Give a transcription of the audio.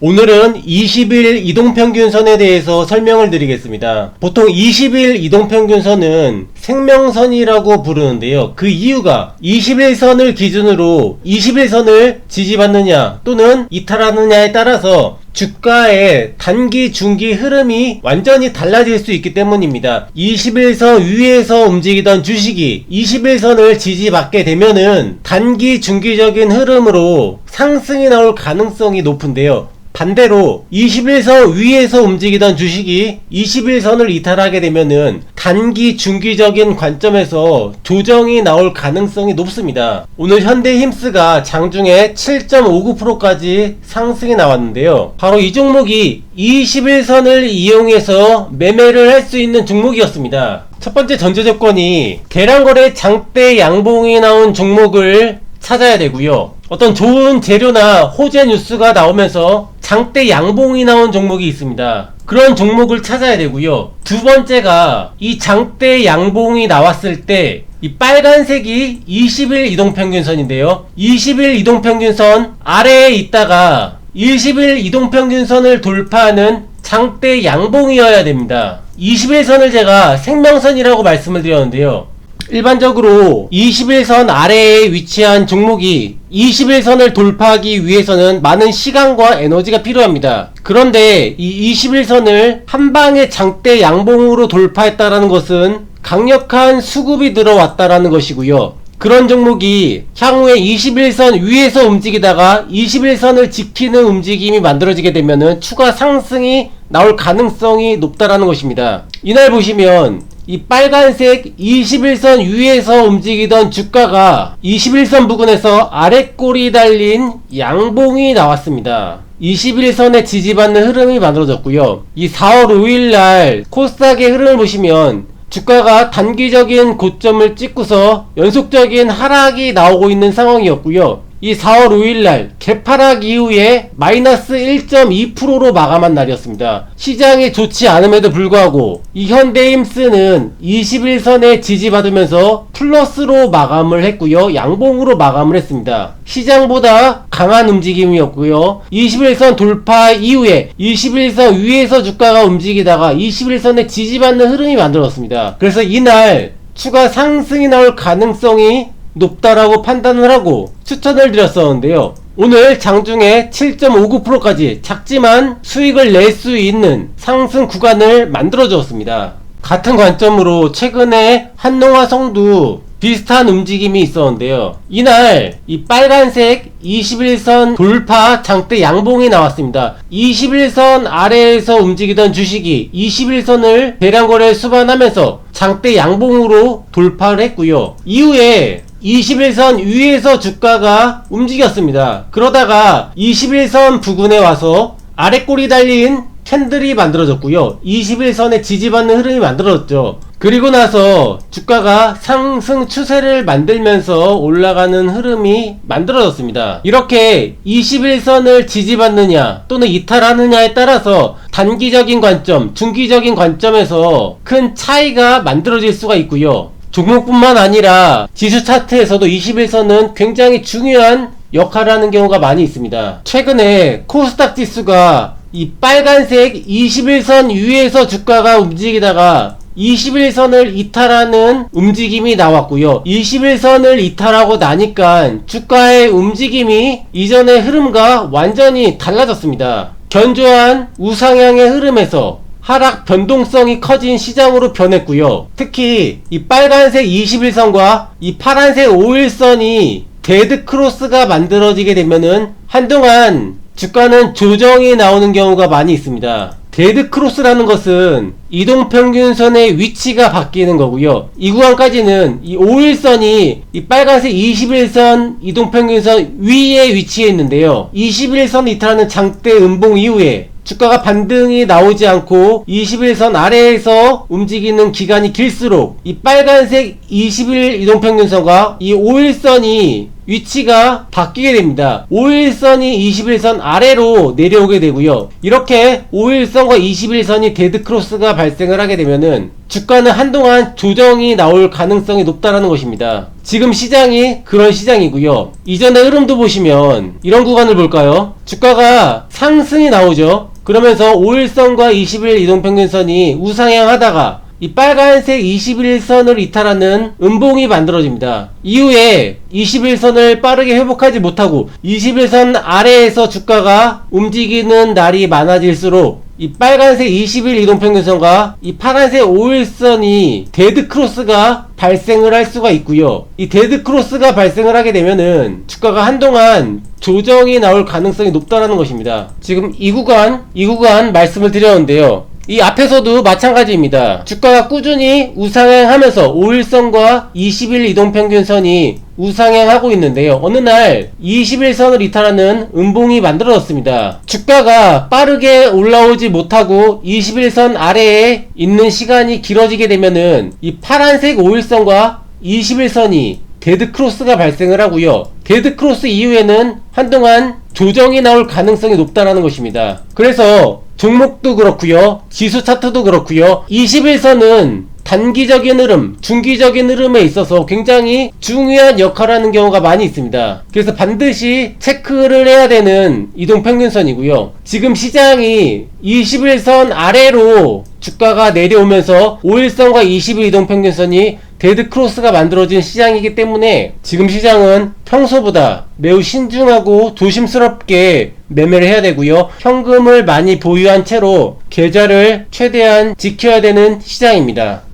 오늘은 20일 이동평균선에 대해서 설명을 드리겠습니다. 보통 20일 이동평균선은 생명선이라고 부르는데요. 그 이유가 21선을 기준으로 21선을 지지받느냐 또는 이탈하느냐에 따라서 주가의 단기, 중기 흐름이 완전히 달라질 수 있기 때문입니다. 21선 위에서 움직이던 주식이 21선을 지지받게 되면은 단기, 중기적인 흐름으로 상승이 나올 가능성이 높은데요. 반대로 21선 위에서 움직이던 주식이 21선을 이탈하게 되면은 단기 중기적인 관점에서 조정이 나올 가능성이 높습니다. 오늘 현대힘스가 장중에 7.59%까지 상승이 나왔는데요. 바로 이 종목이 21선을 이용해서 매매를 할 수 있는 종목이었습니다. 첫 번째 전제 조건이 대량거래 장대 양봉이 나온 종목을 찾아야 되고요. 어떤 좋은 재료나 호재 뉴스가 나오면서 장대 양봉이 나온 종목이 있습니다. 그런 종목을 찾아야 되고요. 두 번째가 이 장대 양봉이 나왔을 때 이 빨간색이 20일 이동평균선인데요. 20일 이동평균선 아래에 있다가 20일 이동평균선을 돌파하는 장대 양봉이어야 됩니다. 21선을 제가 생명선이라고 말씀을 드렸는데요. 일반적으로 21선 아래에 위치한 종목이 21선을 돌파하기 위해서는 많은 시간과 에너지가 필요합니다. 그런데 이 21선을 한방에 장대 양봉으로 돌파했다라는 것은 강력한 수급이 들어왔다라는 것이고요. 그런 종목이 향후에 21선 위에서 움직이다가 21선을 지키는 움직임이 만들어지게 되면은 추가 상승이 나올 가능성이 높다라는 것입니다. 이날 보시면 이 빨간색 21선 위에서 움직이던 주가가 21선 부근에서 아랫골이 달린 양봉이 나왔습니다. 21선에 지지받는 흐름이 만들어졌고요. 이 4월 5일날 코스닥의 흐름을 보시면 주가가 단기적인 고점을 찍고서 연속적인 하락이 나오고 있는 상황이었고요. 이 4월 5일날 개파락 이후에 마이너스 1.2%로 마감한 날이었습니다. 시장이 좋지 않음에도 불구하고 이 현대힘스는 21선에 지지받으면서 플러스로 마감을 했고요. 양봉으로 마감을 했습니다. 시장보다 강한 움직임이었고요. 21선 돌파 이후에 21선 위에서 주가가 움직이다가 21선에 지지받는 흐름이 만들어졌습니다. 그래서 이날 추가 상승이 나올 가능성이 높다라고 판단을 하고 추천을 드렸었는데요. 오늘 장중에 7.59%까지 작지만 수익을 낼 수 있는 상승 구간을 만들어 주었습니다. 같은 관점으로 최근에 한농화성도 비슷한 움직임이 있었는데요. 이날 이 빨간색 21선 돌파 장대 양봉이 나왔습니다. 21선 아래에서 움직이던 주식이 21선을 대량거래 수반하면서 장대 양봉으로 돌파를 했고요. 이후에 21선 위에서 주가가 움직였습니다. 그러다가 21선 부근에 와서 아랫골이 달린 캔들이 만들어졌고요. 21선에 지지받는 흐름이 만들어졌죠. 그리고 나서 주가가 상승 추세를 만들면서 올라가는 흐름이 만들어졌습니다. 이렇게 21선을 지지받느냐 또는 이탈하느냐에 따라서 단기적인 관점, 중기적인 관점에서 큰 차이가 만들어질 수가 있고요. 종목뿐만 아니라 지수 차트에서도 21선은 굉장히 중요한 역할을 하는 경우가 많이 있습니다. 최근에 코스닥 지수가 이 빨간색 21선 위에서 주가가 움직이다가 21선을 이탈하는 움직임이 나왔고요. 21선을 이탈하고 나니까 주가의 움직임이 이전의 흐름과 완전히 달라졌습니다. 견조한 우상향의 흐름에서 하락 변동성이 커진 시장으로 변했고요. 특히 이 빨간색 21선과 이 파란색 5일선이 데드 크로스가 만들어지게 되면은 한동안 주가는 조정이 나오는 경우가 많이 있습니다. 데드 크로스라는 것은 이동평균선의 위치가 바뀌는 거고요. 이 구간까지는 이 5일선이 이 빨간색 21선 이동평균선 위에 위치해 있는데요. 21선 이탈하는 장대 음봉 이후에 주가가 반등이 나오지 않고 21선 아래에서 움직이는 기간이 길수록 이 빨간색 20일 이동평균선과 이 5일선이 위치가 바뀌게 됩니다. 5일선이 21선 아래로 내려오게 되고요. 이렇게 5일선과 21선이 데드크로스가 발생을 하게 되면은 주가는 한동안 조정이 나올 가능성이 높다라는 것입니다. 지금 시장이 그런 시장이고요. 이전의 흐름도 보시면 이런 구간을 볼까요? 주가가 상승이 나오죠. 그러면서 5일선과 20일 이동평균선이 우상향 하다가 이 빨간색 21선을 이탈하는 음봉이 만들어집니다. 이후에 21선을 빠르게 회복하지 못하고 21선 아래에서 주가가 움직이는 날이 많아질수록 이 빨간색 20일 이동평균선과 이 파란색 5일선이 데드크로스가 발생을 할 수가 있고요. 이 데드크로스가 발생을 하게 되면은 주가가 한동안 조정이 나올 가능성이 높다는 것입니다. 지금 이 구간 말씀을 드렸는데요. 이 앞에서도 마찬가지입니다. 주가가 꾸준히 우상향하면서 5일선과 20일 이동평균선이 우상향하고 있는데요. 어느 날 21선을 이탈하는 음봉이 만들어졌습니다. 주가가 빠르게 올라오지 못하고 21선 아래에 있는 시간이 길어지게 되면은 이 파란색 5일선과 21선이 데드크로스가 발생을 하고요. 데드크로스 이후에는 한동안 조정이 나올 가능성이 높다는 것입니다. 그래서 종목도 그렇고요, 지수 차트도 그렇고요, 21선은 단기적인 흐름, 중기적인 흐름에 있어서 굉장히 중요한 역할을 하는 경우가 많이 있습니다. 그래서 반드시 체크를 해야 되는 이동평균선이고요. 지금 시장이 21선 아래로 주가가 내려오면서 5일선과 20일 이동평균선이 데드크로스가 만들어진 시장이기 때문에 지금 시장은 평소보다 매우 신중하고 조심스럽게 매매를 해야 되고요. 현금을 많이 보유한 채로 계좌를 최대한 지켜야 되는 시장입니다.